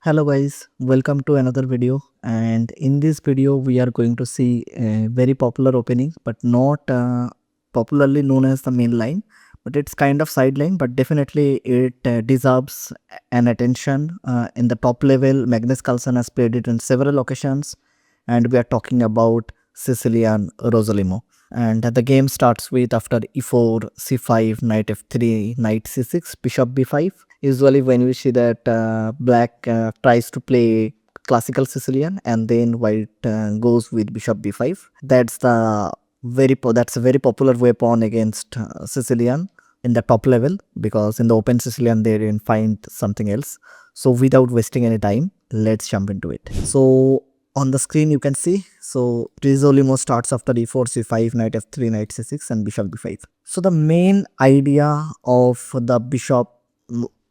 Hello guys, welcome to another video, and in this video we are going to see a very popular opening but not popularly known as the main line, but it's kind of sideline, but definitely it deserves an attention. In the top level, Magnus Carlsen has played it in several occasions, and we are talking about Sicilian Rossolimo. And the game starts with after e4, c5, knight f3, knight c6, bishop b5. Usually when we see that black tries to play classical Sicilian and then white goes with bishop b5. That's a very popular weapon against Sicilian in the top level, because in the open Sicilian they didn't find something else. So without wasting any time, let's jump into it. So on the screen you can see, so Rossolimo starts after e4, c5, knight f3, knight c6 and bishop b5. So the main idea of the bishop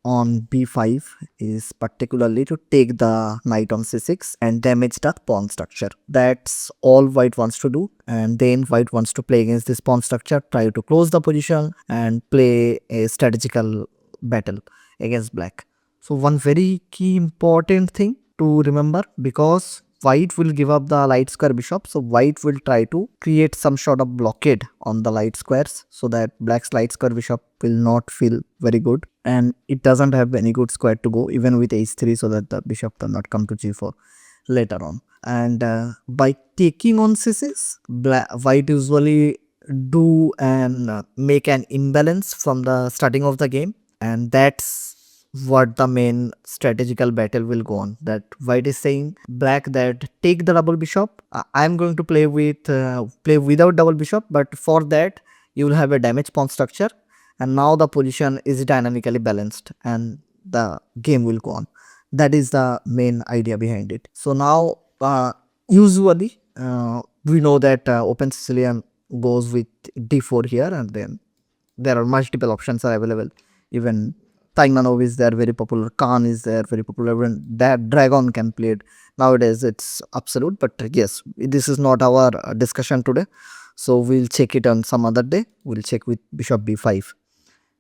on b5 is particularly to take the knight on c6 and damage the pawn structure. That's all white wants to do, and then white wants to play against this pawn structure, try to close the position and play a strategical battle against black. So one very key important thing to remember, because white will give up the light square bishop, so white will try to create some sort of blockade on the light squares so that black's light square bishop will not feel very good, and it doesn't have any good square to go even with h3, so that the bishop will not come to g4 later on. And by taking on c6, white usually do and make an imbalance from the starting of the game, and that's what the main strategical battle will go on. That white is saying black that take the double bishop. I'm going to play without double bishop, but for that you will have a damaged pawn structure, and now the position is dynamically balanced and the game will go on. That is the main idea behind it. So now usually we know that open Sicilian goes with d4 here, and then there are multiple options are available. Even Taimanov is there, very popular. Khan is there, very popular. Even that Dragon can play it. Nowadays it's absolute, but yes, this is not our discussion today. So we'll check it on some other day. We'll check with bishop b5.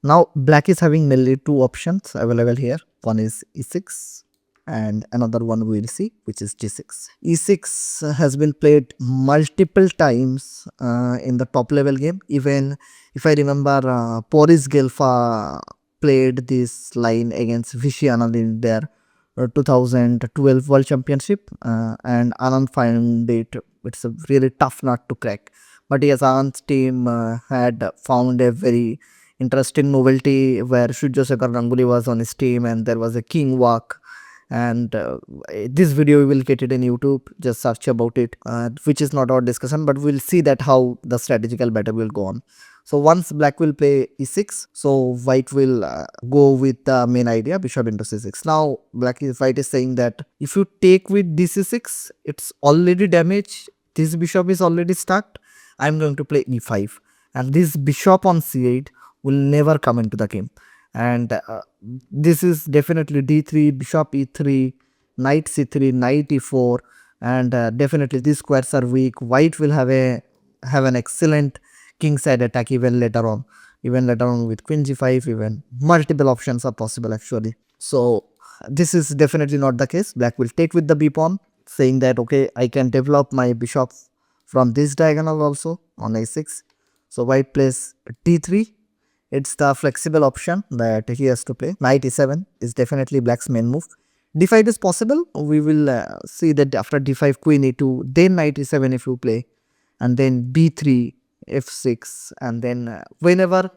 Now black is having mainly two options available here. One is e6 and another one we'll see, which is g6. e6 has been played multiple times in the top level game. Even if I remember, Boris Gelfa played this line against Vichy Anand in their 2012 World Championship, and Anand found it's a really tough nut to crack. But yes, Anand's team had found a very interesting novelty where Sujosakar Ganguly was on his team and there was a king walk, and this video we will get it in YouTube, just search about it, which is not our discussion, but we'll see that how the strategical battle will go on. So once black will play e6, so white will go with the main idea, bishop into c6. Now white is saying that if you take with dc6, it's already damaged, this bishop is already stuck, I'm going to play e5, and this bishop on c8 will never come into the game. And this is definitely d3, bishop e3, knight c3, knight e4, and definitely these squares are weak. White will have an excellent king side attack even later on with queen g5. Even multiple options are possible actually. So this is definitely not the case. Black will take with the b pawn, saying that okay, I can develop my bishop from this diagonal also on a6. So white plays d3. It's the flexible option that he has to play. Knight e7 is definitely black's main move. d5 is possible. We will see that after d5, queen e2, then knight e7 if you play, and then b3, f6, and then whenever,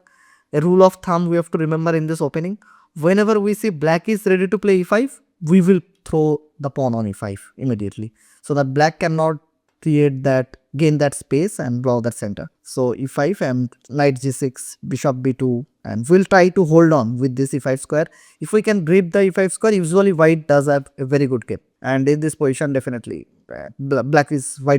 a rule of thumb we have to remember in this opening, whenever we see black is ready to play e5, we will throw the pawn on e5 immediately, so that black cannot gain that space and block that center. So e5 and knight g6, bishop b2, and we'll try to hold on with this e5 square. If we can break the e5 square, usually white does have a very good game, and in this position definitely white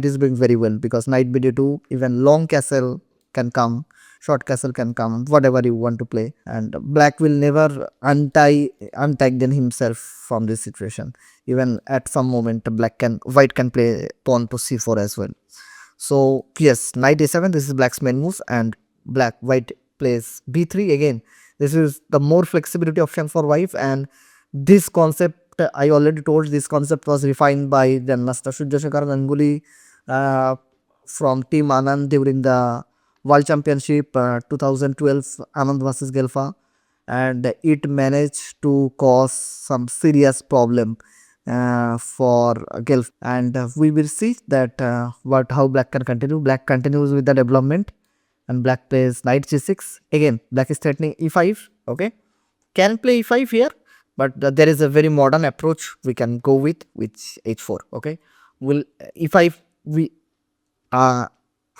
is doing very well, because knight bd2, even long castle can come, short castle can come, whatever you want to play, and black will never untag himself from this situation. Even at some moment white can play pawn to c4 as well. So yes, knight a7, this is black's main move, and white plays b3 again. This is the more flexibility option for white, and this concept I already told this concept was refined by then Master Sujashekar Ganguly from Team Anand during the World Championship 2012 Anand versus Gelfa, and it managed to cause some serious problem for Gelf, and we will see that how black can continue. Black continues with the development, and black plays knight g6. Again, black is threatening e5. Okay, can play e5 here, but there is a very modern approach we can go with, which h4. Okay, will e5 we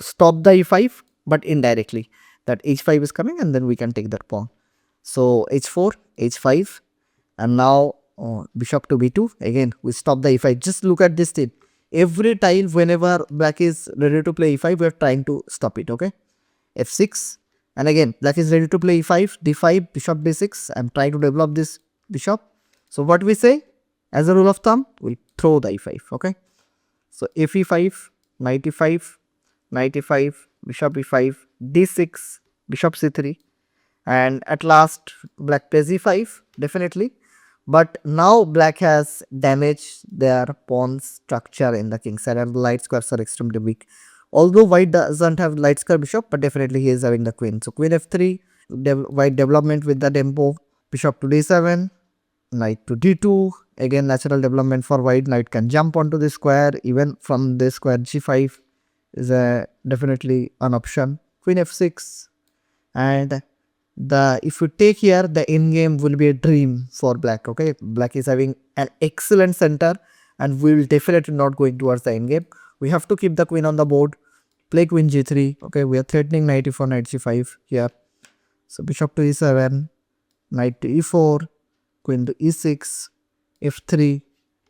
stop the e5, but indirectly that h5 is coming, and then we can take that pawn. So h4, h5, and now bishop to b2. Again, we stop the e5. Just look at this thing. Every tile, whenever black is ready to play e5, we are trying to stop it. Okay, f6, and again black is ready to play e5, d5, bishop b6. I'm trying to develop this bishop. So what we say as a rule of thumb, we'll throw the e5. Okay, so f e5, knight e5, knight e5, bishop e5, d6, bishop c3, and at last black plays e5 definitely. But now black has damaged their pawn structure in the king side, and the light squares are extremely weak. Although white doesn't have light square bishop, but definitely he is having the queen. So queen f3, white development with the tempo, bishop to d7, knight to d2. Again, natural development for white. Knight can jump onto the square. Even from this square, g5 is definitely an option. Queen f6, and if you take here, the end game will be a dream for black. Okay, black is having an excellent center, and we will definitely not going towards the end game. We have to keep the queen on the board. Play queen g3. Okay, we are threatening knight e4, knight g5 here. So bishop to e7, knight to e4, queen to e6, f3,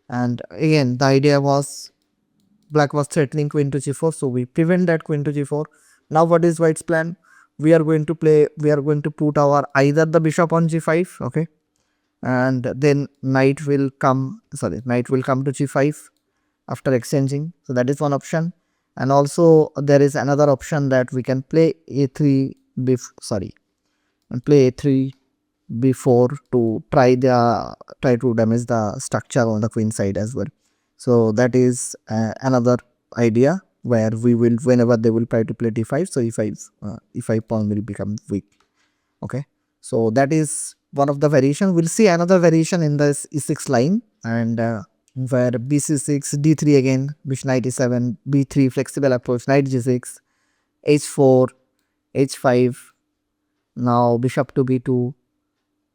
and again the idea was black was threatening queen to g4, so we prevent that queen to g4. Now what is white's plan? We are going to put our either the bishop on g5, okay, and then knight will come to g5 after exchanging. So that is one option, and also there is another option that we can play a3 play a3 b4 to try to damage the structure on the queen side as well. So that is another idea where we will, whenever they will try to play d5, so e5 pawn will become weak. Okay, so that is one of the variation. We'll see another variation in this e6 line, and where bc6, d3 again, bishop knight e7, b3 flexible approach, knight g6, h4, h5, now bishop to b2,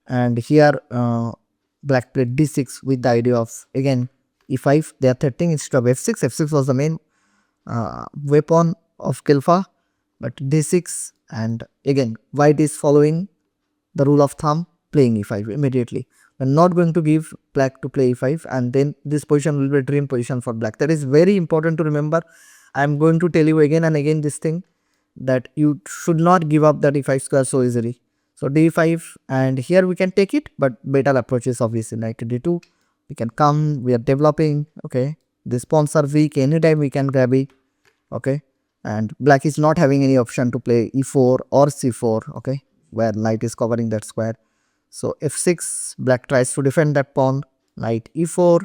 and here black played d6 with the idea of again e5. They are threatening instead of f6. f6 was the main weapon of Khilfa, but d6, and again white is following the rule of thumb, playing e5 immediately. We are not going to give black to play e5, and then this position will be a dream position for black. That is very important to remember. I am going to tell you again and again this thing, that you should not give up that e5 square so easily. So d5, and here we can take it, but better approach is obviously knight to d2. We can come, we are developing. Okay, these pawns are weak, anytime we can grab it. Okay, and black is not having any option to play e4 or c4. Okay, where knight is covering that square. So f6, black tries to defend that pawn, knight e4,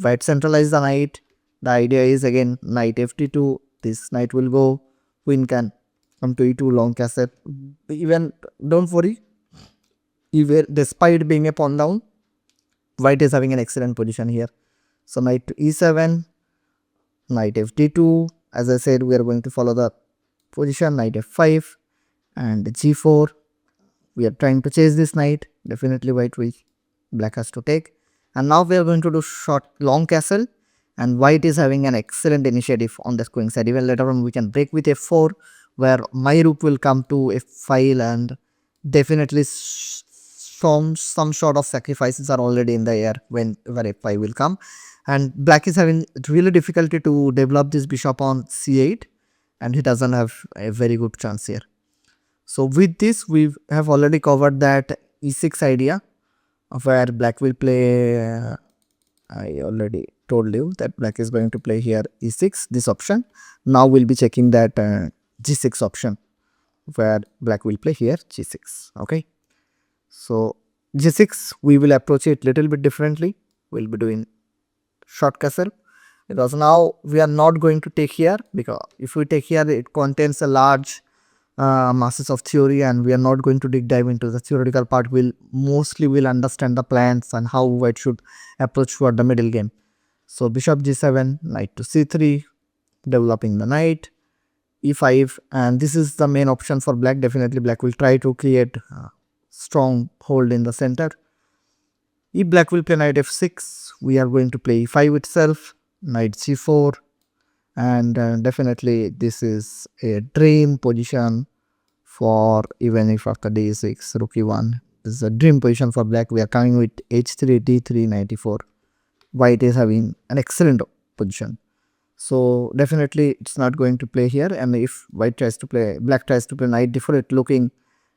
white centralize the knight. The idea is again knight fd2, this knight will go, queen can come to e2, long castle. Even don't worry, even despite being a pawn down, white is having an excellent position here. So knight to e7, knight fd2. As I said, we are going to follow the position, knight f5, and g4. We are trying to chase this knight. Definitely black has to take. And now we are going to do short long castle, and white is having an excellent initiative on the queen side. Even later on we can break with f4, where my rook will come to f5, and definitely some sort of sacrifices are already in the air whenever f5 will come. And black is having really difficulty to develop this bishop on c8, and he doesn't have a very good chance here. So with this, we have already covered that e6 idea, where black will play, I already told you that black is going to play here e6, this option. Now we'll be checking that g6 option, where black will play here g6. Okay, so g6 we will approach it little bit differently. we'll be doing short castle, because now we are not going to take here, because if we take here it contains a large masses of theory and we are not going to dive into the theoretical part. We'll understand the plans and how white should approach toward the middle game. So bishop g7, knight to c3, developing the knight, e5, and this is the main option for black. Definitely black will try to create strong hold in the center. If black will play knight f6, we are going to play e5 itself, knight c4, and definitely this is a dream position for, even if after d6, rook e1, this is a dream position for black. We are coming with h3, d3, knight e4. White is having an excellent position. So definitely it's not going to play here, and if black tries to play knight d4, it looking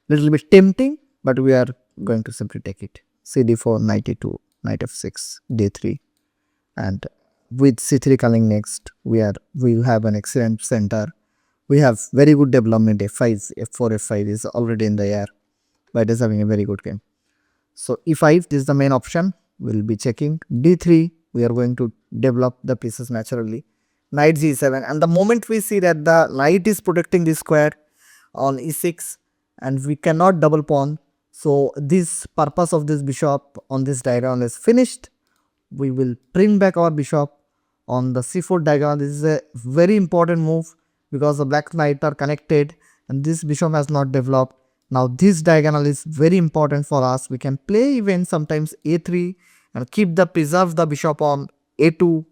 little bit tempting, but we are going to simply take it. cd4, knight e2, knight f6, d3, and with c3 coming next, we'll have an excellent center. We have very good development. f5, f4, f5 is already in the air. White is having a very good game. So e5, this is the main option. We'll be checking. d3, we are going to develop the pieces naturally. Knight g7, and the moment we see that the knight is protecting this square on e6 and we cannot double pawn, so this purpose of this bishop on this diagonal is finished. We will bring back our bishop on the c4 diagonal. This is a very important move because the black knight are connected and this bishop has not developed. Now this diagonal is very important for us. We can play even sometimes a3 and preserve the bishop on a2.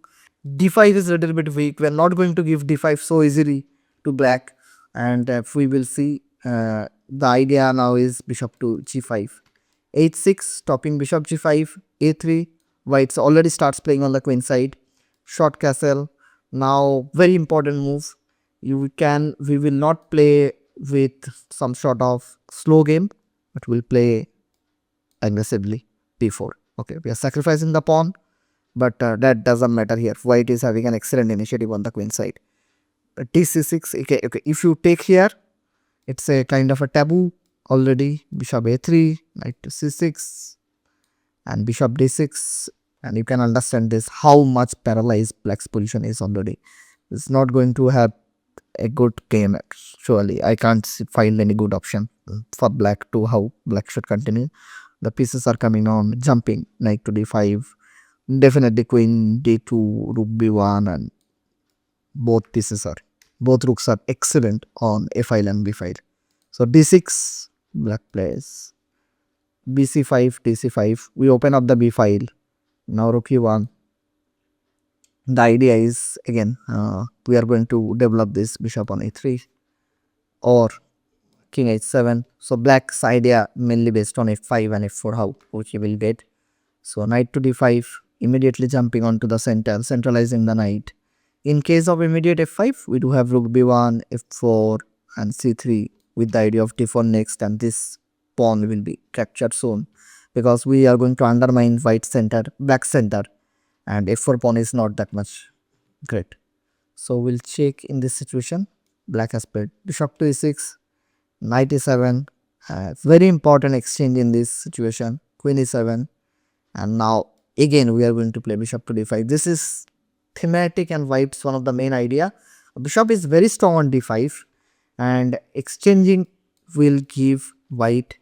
d5 is a little bit weak. We are not going to give d5 so easily to black, and we will see the idea now is bishop to g5, h6, stopping bishop g5, a3. White already starts playing on the queen side, short castle. Now very important move. We will not play with some sort of slow game, but we'll play aggressively b4. Okay, we are sacrificing the pawn, but that doesn't matter here. White is having an excellent initiative on the queen side. d6, okay, if you take here, it's a kind of a taboo already. Bishop a3, knight to c6, and bishop d6, and you can understand this how much paralyzed black's position is already. It's not going to have a good game actually. I can't find any good option for black to how black should continue. The pieces are coming on, jumping, knight to d5, definitely queen d2, rook b1, and both rooks are excellent on a file and b file. So d6, black plays bc5, dc5, we open up the b file. Now rook e1. The idea is again we are going to develop this bishop on a3 or king h7. So black's idea mainly based on f5 and f4, how which he will get. So knight to d5, immediately jumping onto the center, centralizing the knight. In case of immediate f5, we do have rook b1, f4, and c3 with the idea of d4 next, and this pawn will be captured soon because we are going to undermine black center, and f4 pawn is not that much great. So we'll check in this situation. Black has played bishop to e6, knight e7, very important exchange in this situation, queen e7, and now again we are going to play bishop to d5. This is thematic and white's one of the main idea. Bishop is very strong on d5, and exchanging will give white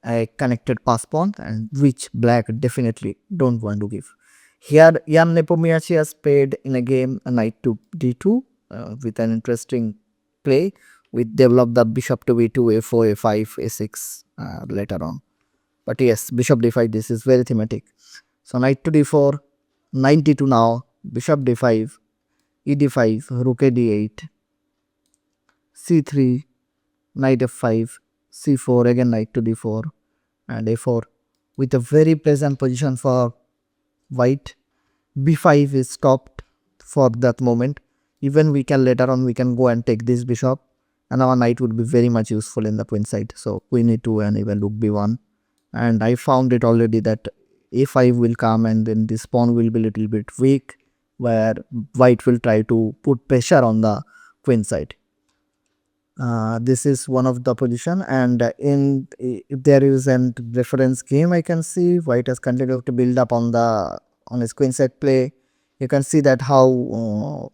a connected pass pawn, and which black definitely don't want to give. Here Jan Nepomniachtchi has played in a game a knight to d2 with an interesting play. We develop the bishop to b2, a4, a5, a6 later on. But yes, bishop d5, this is very thematic. So knight to d4, knight d2 now, bishop d5, e d5, rook a d8, c3, knight f5, c4, again knight to d4, and a4 with a very pleasant position for white. b5 is stopped for that moment. Even we can later on we can go and take this bishop, and our knight would be very much useful in the queen side. So queen e2 and even rook b1, and I found it already that a5 will come and then this pawn will be little bit weak, where white will try to put pressure on the queen side. This is one of the position, and if there is a reference game, I can see white has continued to build up on on his queenside play. You can see that how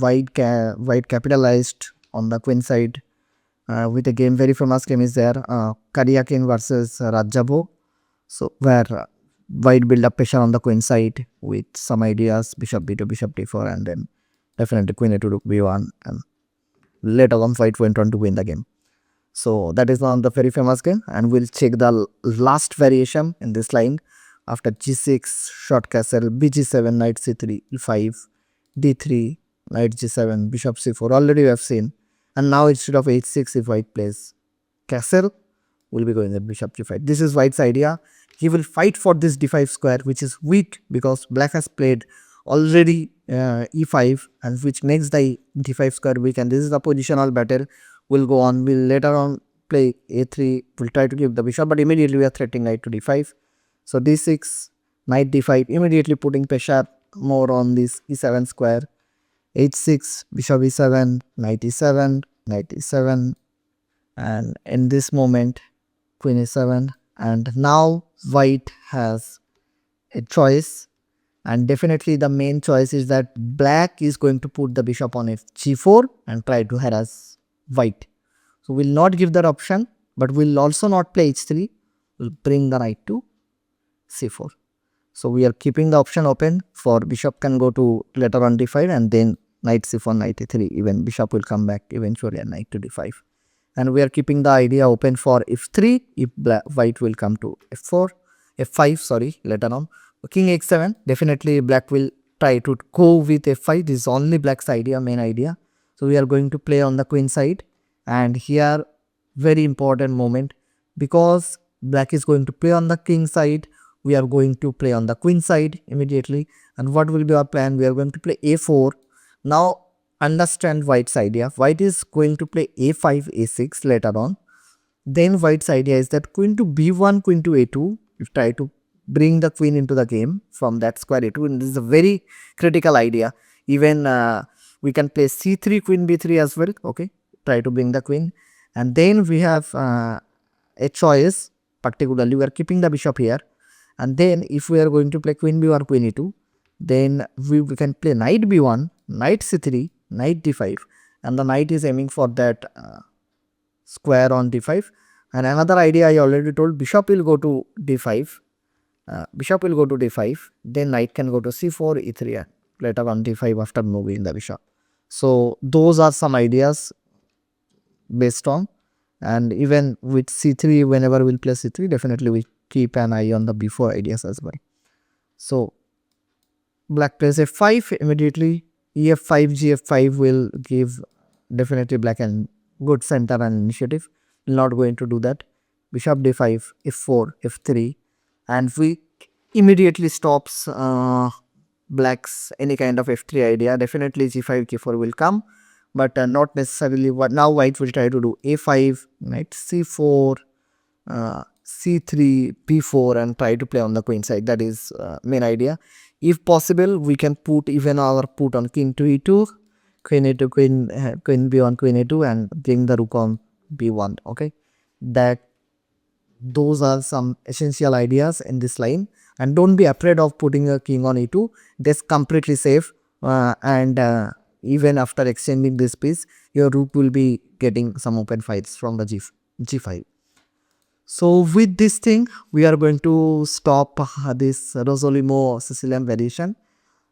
white capitalized on the queenside with a game, very famous game is there, Karyakin versus Rajabo. So where white build up pressure on the queen side with some ideas, bishop b2, bishop d4, and then definitely queen a2, rook b1, and later on white went on to win the game. So that is one of the very famous game, and we'll check the last variation in this line. After g6, short castle, bg7, knight c3, e5, d3, knight g7, bishop c4, already we have seen. And now instead of h6, if white plays castle, we'll be going the bishop g5. This is white's idea. He will fight for this d5 square, which is weak because black has played already e5, and which makes the d5 square weak, and this is the positional battle. We'll go on, we'll later on play a3, we'll try to give the bishop, but immediately we are threatening knight to d5. So d6, knight d5, immediately putting pressure more on this e7 square. h6, bishop e7, knight e7, knight e7, and in this moment queen e7, and now white has a choice, and definitely the main choice is that black is going to put the bishop on g4 and try to harass white. So we'll not give that option, but we'll also not play h3, we'll bring the knight to c4. So we are keeping the option open for bishop can go to later on d5, and then knight c4, knight e3, even bishop will come back eventually, and knight to d5. And we are keeping the idea open for f3 if white will come to f4, f5 sorry, later on. King h7, definitely black will try to go with f5. This is only black's idea, main idea. So we are going to play on the queen side, and here very important moment, because black is going to play on the king side, we are going to play on the queen side immediately. And what will be our plan? We are going to play a4. Now understand white's idea. White is going to play a5, a6 later on. Then white's idea is that queen to b1, queen to a2, you try to bring the queen into the game from that square a2, and this is a very critical idea. Even we can play c3, queen b3 as well, okay, try to bring the queen. And then we have a choice, particularly we are keeping the bishop here, and then if we are going to play queen b1, queen e2, then we can play knight b1, knight c3, knight d5, and the knight is aiming for that square on d5. And another idea I already told, bishop will go to d5, bishop will go to d5, then knight can go to c4, e3, later on d5 after moving the bishop. So those are some ideas based on, and even with c3, whenever we'll play c3, definitely we keep an eye on the b4 ideas as well. So black plays f5 immediately, ef5, gf5 will give definitely black and good center and initiative. Not going to do that. Bishop d5, f4, f3, and we immediately stops black's any kind of f3 idea. Definitely g5, k4 will come, but not necessarily what now white will try to do. a5, knight c4, c3, b4, and try to play on the queen side. That is main idea. If possible, we can put even our put on king to e2, queen a2, queen b1, queen a2, and bring the rook on b1. Okay, those are some essential ideas in this line, and don't be afraid of putting a king on e2. That's completely safe, and even after extending this piece, your rook will be getting some open fights from the g5. So with this thing, we are going to stop this Rossolimo Sicilian variation,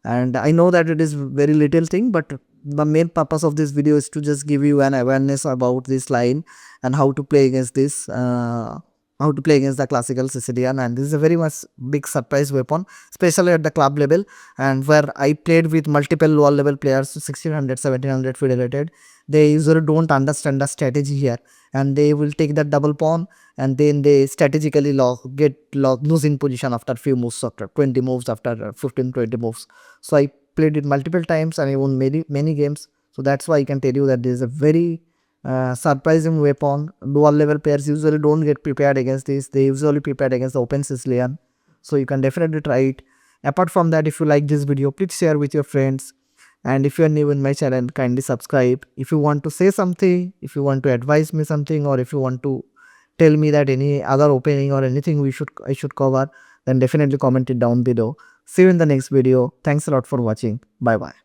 and I know that it is very little thing, but the main purpose of this video is to just give you an awareness about this line and how to play against this, how to play against the classical Sicilian. And this is a very much big surprise weapon, especially at the club level, and where I played with multiple lower level players, 1600, 1700 federated. They usually don't understand the strategy here, and they will take that double pawn, and then they strategically lose in position after few moves, after 20 moves, after 15-20 moves. So I played it multiple times and I won many games. So that's why I can tell you that this is a very surprising weapon. Lower level players usually don't get prepared against this. They usually prepared against the open Sicilian. So you can definitely try it. Apart from that, if you like this video, please share with your friends. And if you are new in my channel, kindly subscribe. If you want to say something, if you want to advise me something, or if you want to tell me that any other opening or anything I should cover, then definitely comment it down below. See you in the next video. Thanks a lot for watching. Bye bye.